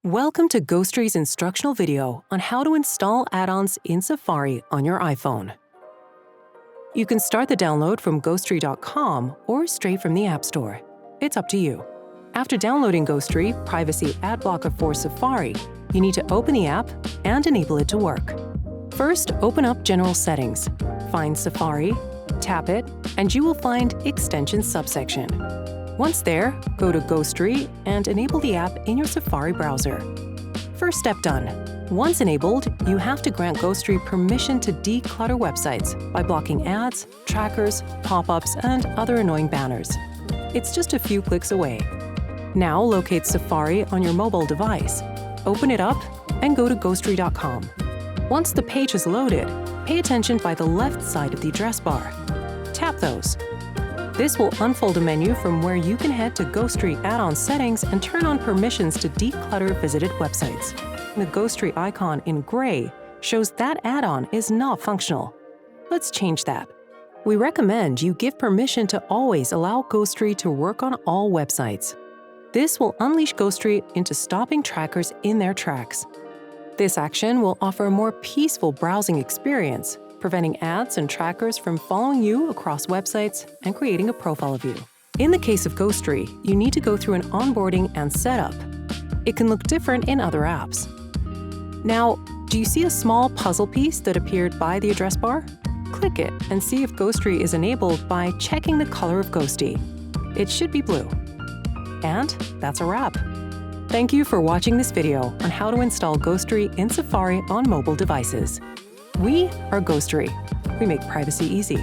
Welcome to Ghostery's instructional video on how to install add-ons in Safari on your iPhone. You can start the download from ghostery.com or straight from the App Store. It's up to you. After downloading Ghostery Privacy Ad Blocker for Safari, you need to open the app and enable it to work. First, open up General Settings, find Safari, tap it, and you will find Extensions subsection. Once there, go to Ghostery and enable the app in your Safari browser. First step done. Once enabled, you have to grant Ghostery permission to declutter websites by blocking ads, trackers, pop-ups, and other annoying banners. It's just a few clicks away. Now locate Safari on your mobile device, open it up, and go to ghostery.com. Once the page is loaded, pay attention by the left side of the address bar. Tap those. This will unfold a menu from where you can head to Ghostery add-on settings and turn on permissions to declutter visited websites. The Ghostery icon in gray shows that add-on is not functional. Let's change that. We recommend you give permission to always allow Ghostery to work on all websites. This will unleash Ghostery into stopping trackers in their tracks. This action will offer a more peaceful browsing experience, preventing ads and trackers from following you across websites and creating a profile of you. In the case of Ghostery, you need to go through an onboarding and setup. It can look different in other apps. Now, do you see a small puzzle piece that appeared by the address bar? Click it and see if Ghostery is enabled by checking the color of Ghosty. It should be blue. And that's a wrap. Thank you for watching this video on how to install Ghostery in Safari on mobile devices. We are Ghostery. We make privacy easy.